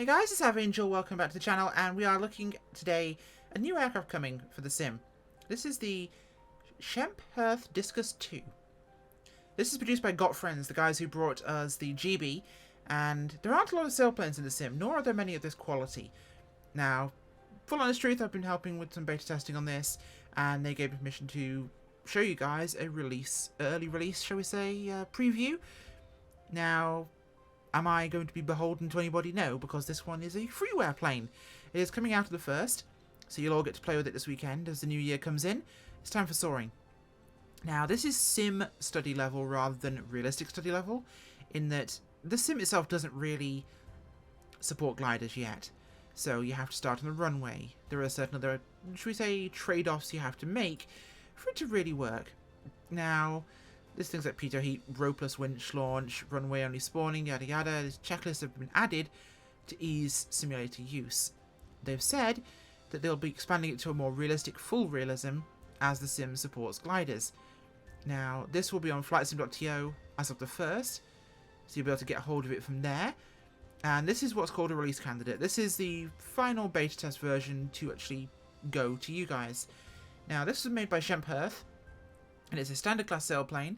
Hey guys, it's Angel. Welcome back to the channel, and we are looking today at a new aircraft coming for the sim. This is the Sailplane Discus 2. This is produced by GotFriends, the guys who brought us the GB, and there aren't a lot of sailplanes in the sim, nor are there many of this quality. Now, full honest truth, I've been helping with some beta testing on this, and they gave me permission to show you guys a early release, shall we say, preview. Now, am I going to be beholden to anybody? No, because this one is a freeware plane. It is coming out of the 1st, so you'll all get to play with it this weekend as the new year comes in. It's time for soaring. Now, this is sim study level rather than realistic study level, in that the sim itself doesn't really support gliders yet. So you have to start on the runway. There are certain other, should we say, trade-offs you have to make for it to really work. Now, there's things like pitot heat, ropeless winch launch, runway only spawning, yada yada. These checklists have been added to ease simulator use. They've said that they'll be expanding it to a more realistic full realism as the sim supports gliders. Now, this will be on flightsim.to as of the 1st, so you'll be able to get a hold of it from there. And this is what's called a release candidate. This is the final beta test version to actually go to you guys. Now, this was made by Sailplane, and it's a standard class sailplane,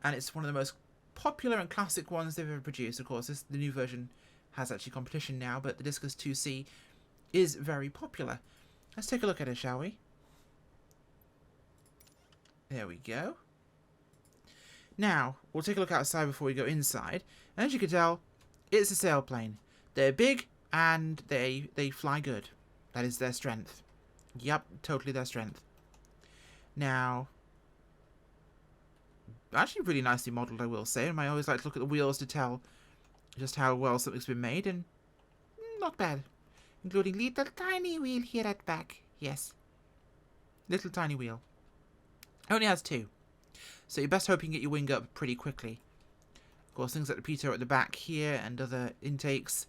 and it's one of the most popular and classic ones they've ever produced. Of course, the new version has actually competition now, but the Discus 2C is very popular. Let's take a look at it, shall we? There we go. Now, we'll take a look outside before we go inside. And as you can tell, it's a sailplane. They're big, and they fly good. That is their strength. Yep, totally their strength. Now, actually really nicely modelled, I will say, and I always like to look at the wheels to tell just how well something's been made, and not bad. Including little tiny wheel here at back. Yes. Little tiny wheel. Only has 2. So you're best hoping you get your wing up pretty quickly. Of course, things like the pitot at the back here and other intakes.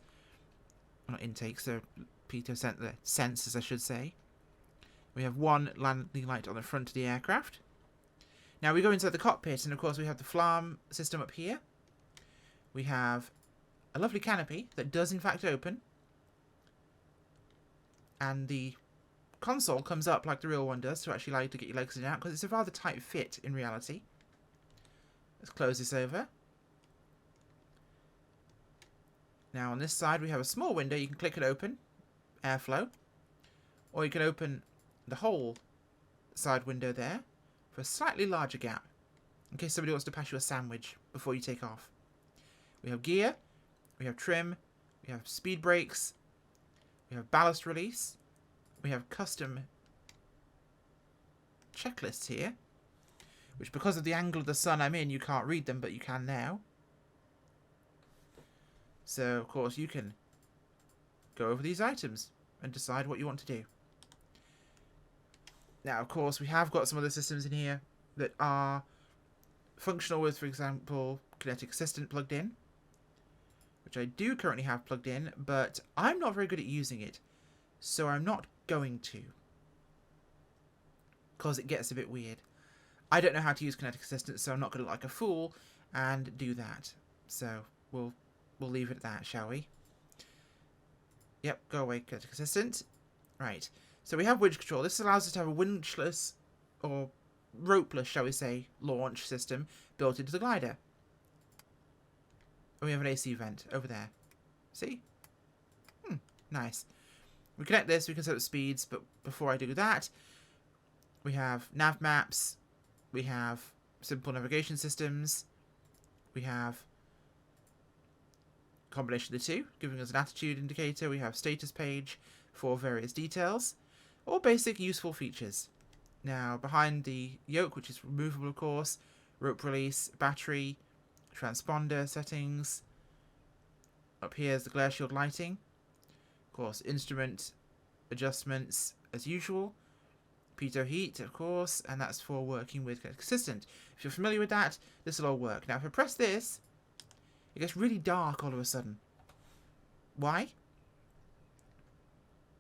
Well, not intakes, they're pitot sensors, I should say. We have one landing light on the front of the aircraft. Now we go inside the cockpit, and of course we have the FLAM system up here. We have a lovely canopy that does in fact open. And the console comes up like the real one does to actually allow you to get your legs in and out, because it's a rather tight fit in reality. Let's close this over. Now on this side we have a small window. You can click it open, airflow, or you can open the whole side window there for a slightly larger gap, in case somebody wants to pass you a sandwich before you take off. We have gear, we have trim, we have speed brakes, we have ballast release, we have custom checklists here, which because of the angle of the sun I'm in, you can't read them, but you can now. So, of course, you can go over these items and decide what you want to do. Now, of course, we have got some other systems in here that are functional with, for example, Kinetic Assistant plugged in, which I do currently have plugged in, but I'm not very good at using it, so I'm not going to, because it gets a bit weird. I don't know how to use Kinetic Assistant, so I'm not going to look like a fool and do that. So we'll leave it at that, shall we? Yep, go away, Kinetic Assistant. Right. So we have winch control. This allows us to have a winchless, or ropeless, shall we say, launch system built into the glider. And we have an AC vent over there. See? Nice. We connect this, we can set up speeds, but before I do that, we have nav maps, we have simple navigation systems, we have a combination of the two, giving us an attitude indicator, we have status page for various details. All basic useful features. Now, behind the yoke, which is removable of course, rope release, battery, transponder settings. Up here is the glare shield lighting. Of course, instrument adjustments as usual. Pitot heat, of course, and that's for working with Kinetic Assistant. If you're familiar with that, this will all work. Now, if I press this, it gets really dark all of a sudden. Why?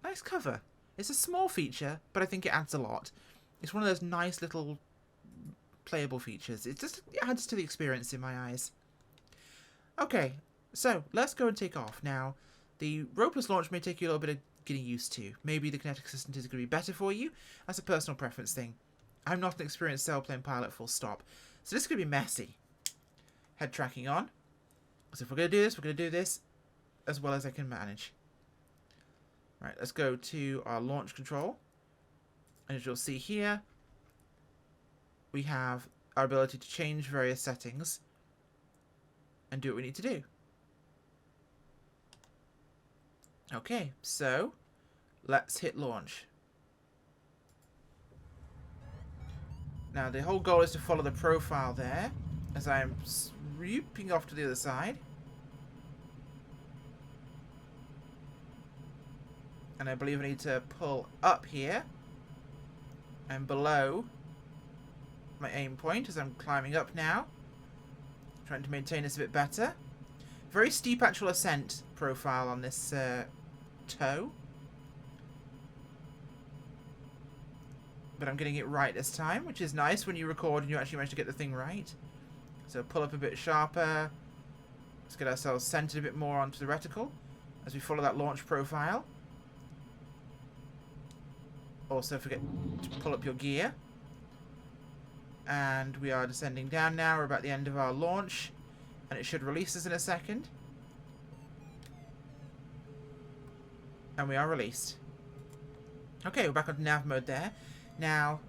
Nice cover. It's a small feature, but I think it adds a lot. It's one of those nice little playable features. It adds to the experience in my eyes. Okay, so let's go and take off. Now, The ropeless launch may take you a little bit of getting used to. Maybe the kinetic assistant is going to be better for you. That's a personal preference thing. I'm not an experienced sailplane pilot, full stop. So this is going to be messy. Head tracking on. So if we're going to do this, we're going to do this as well as I can manage. Right, let's go to our launch control. And as you'll see here, we have our ability to change various settings and do what we need to do. Okay, so let's hit launch. Now the whole goal is to follow the profile there as I'm swooping off to the other side. And I believe I need to pull up here and below my aim point as I'm climbing up now. Trying to maintain this a bit better. Very steep actual ascent profile on this toe. But I'm getting it right this time, which is nice when you record and you actually manage to get the thing right. So pull up a bit sharper. Let's get ourselves centered a bit more onto the reticle as we follow that launch profile. Also forget to pull up your gear. And we are descending down now. We're about the end of our launch. And it should release us in a second. And we are released. Okay, we're back on nav mode there. Now,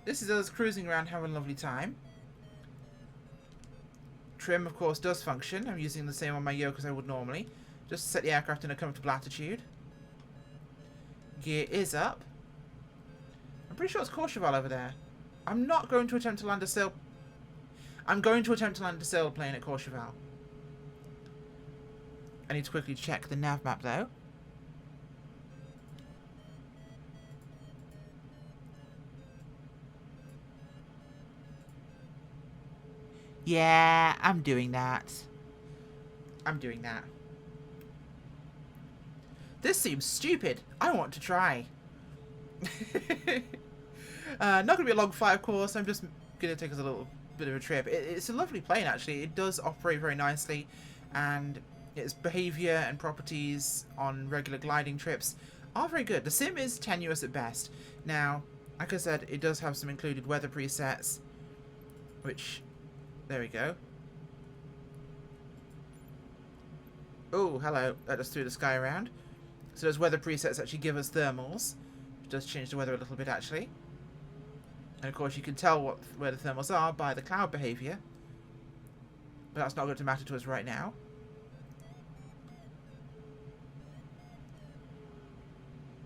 this is us cruising around having a lovely time. Trim, of course, does function. I'm using the same on my yoke as I would normally. Just to set the aircraft in a comfortable attitude. Gear is up. I'm pretty sure it's Courchevel over there. I'm not going to attempt to land a sail... I'm going to attempt to land a sailplane at Courchevel. I need to quickly check the nav map, though. Yeah, I'm doing that. I'm doing that. This seems stupid. I want to try. Not going to be a long flight, of course. I'm just going to take us a little bit of a trip. It's a lovely plane, actually. It does operate very nicely. And its behaviour and properties on regular gliding trips are very good. The sim is tenuous at best. Now, like I said, it does have some included weather presets. Which... There we go. Oh, hello. That just threw the sky around. So those weather presets actually give us thermals. Which does change the weather a little bit, actually. And of course you can tell where the thermals are by the cloud behaviour. But that's not going to matter to us right now.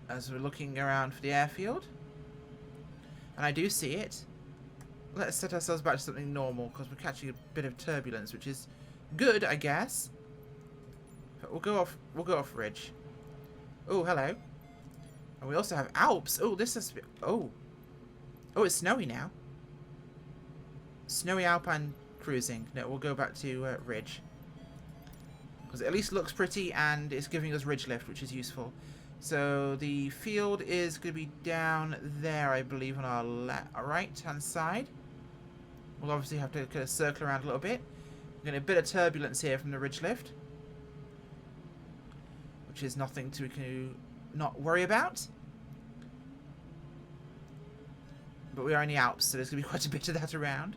As we're looking around for the airfield. And I do see it. Let's set ourselves back to something normal, because we're catching a bit of turbulence, which is good, I guess. But we'll go off ridge. Oh, hello. And we also have Alps. Oh, this is... Oh. Oh, it's snowy now. Snowy Alpine cruising. No, we'll go back to ridge. Because it at least looks pretty, and it's giving us ridge lift, which is useful. So the field is going to be down there, I believe, on our right-hand side. We'll obviously have to kind of circle around a little bit. We're getting a bit of turbulence here from the ridge lift, which is nothing to not worry about. But we are in the Alps, so there's going to be quite a bit of that around.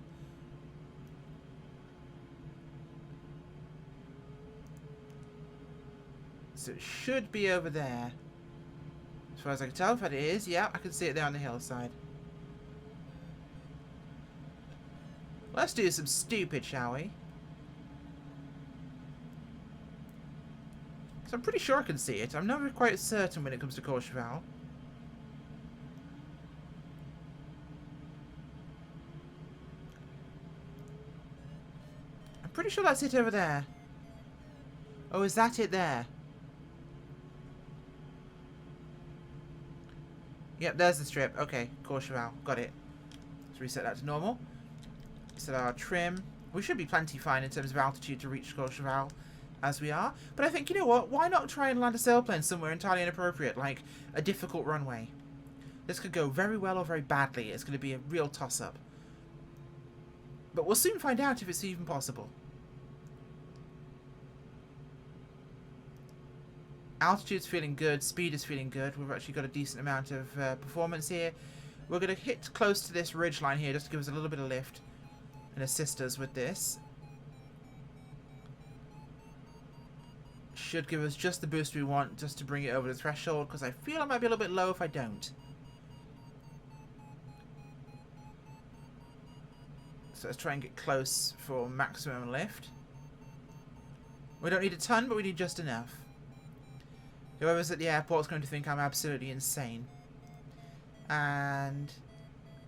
So it should be over there. As far as I can tell, if it is, yeah, I can see it there on the hillside. Let's do some stupid, shall we? So I'm pretty sure I can see it. I'm never quite certain when it comes to Courchevel. I'm pretty sure that's it over there. Oh, is that it there? Yep, there's the strip. Okay, Courchevel. Got it. Let's reset that to normal. Set our trim. We should be plenty fine in terms of altitude to reach Courchevel as we are. But I think, you know what? Why not try and land a sailplane somewhere entirely inappropriate, like a difficult runway? This could go very well or very badly. It's going to be a real toss-up. But we'll soon find out if it's even possible. Altitude's feeling good. Speed is feeling good. We've actually got a decent amount of performance here. We're going to hit close to this ridge line here just to give us a little bit of lift and assist us with this. Should give us just the boost we want just to bring it over the threshold, because I feel I might be a little bit low if I don't. So let's try and get close for maximum lift. We don't need a ton, but we need just enough. Whoever's at the airport is going to think I'm absolutely insane. And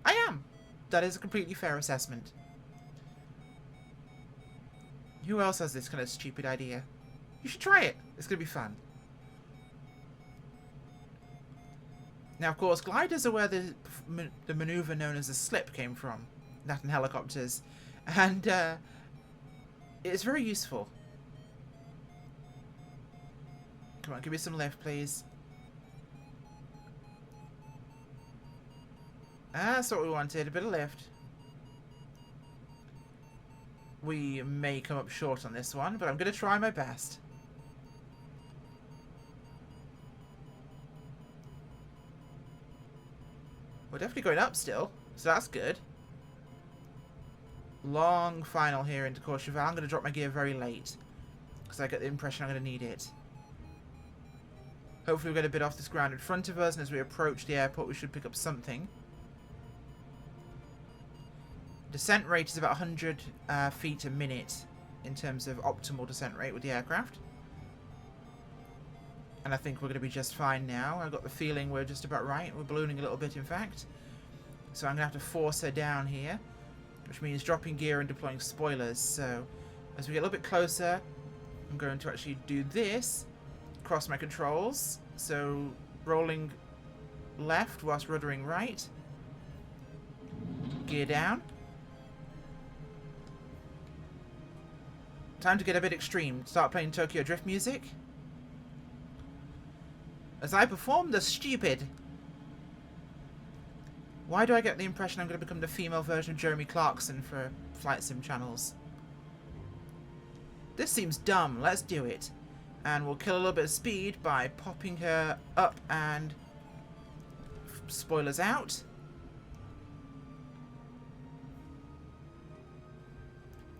I am. That is a completely fair assessment. Who else has this kind of stupid idea? You should try it. It's going to be fun. Now, of course, gliders are where the maneuver known as a slip came from. That and helicopters. And it's very useful. Come on, give me some lift, please. That's what we wanted. A bit of lift. We may come up short on this one, but I'm going to try my best. We're definitely going up still, so that's good. Long final here into Courchevel. I'm going to drop my gear very late, because I get the impression I'm going to need it. Hopefully we'll get a bit off this ground in front of us, and as we approach the airport we should pick up something. Descent rate is about 100 feet a minute in terms of optimal descent rate with the aircraft. And I think we're going to be just fine now. I've got the feeling we're just about right. We're ballooning a little bit, in fact. So I'm going to have to force her down here, which means dropping gear and deploying spoilers. So as we get a little bit closer, I'm going to actually do this. Cross my controls. So rolling left whilst ruddering right. Gear down. Time to get a bit extreme. Start playing Tokyo Drift music. As I perform the stupid. Why do I get the impression I'm going to become the female version of Jeremy Clarkson for flight sim channels? This seems dumb. Let's do it. And we'll kill a little bit of speed by popping her up and spoilers out.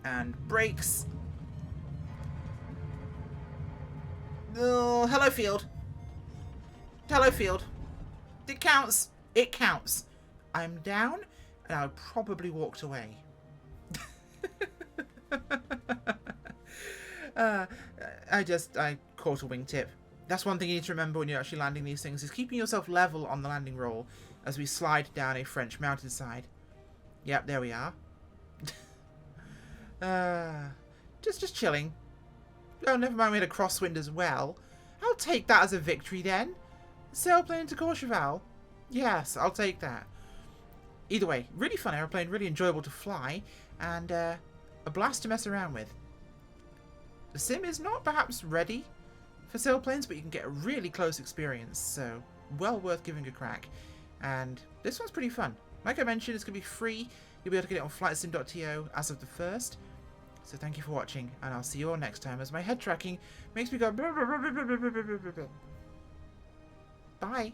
And brakes. Oh, hello field. Hello field. It counts. It counts. I'm down and I probably walked away. I caught a wingtip. That's one thing you need to remember when you're actually landing these things, is keeping yourself level on the landing roll as we slide down a French mountainside. Yep, there we are. Just chilling. Oh, never mind, we had a crosswind as well. I'll take that as a victory then. Sailplane to Courchevel. Yes, I'll take that. Either way, really fun aeroplane, really enjoyable to fly, and a blast to mess around with. The sim is not perhaps ready for sailplanes, but you can get a really close experience, so well worth giving a crack. And this one's pretty fun. Like I mentioned, it's going to be free. You'll be able to get it on flightsim.to as of the 1st. So thank you for watching, and I'll see you all next time as my head tracking makes me go... Bye!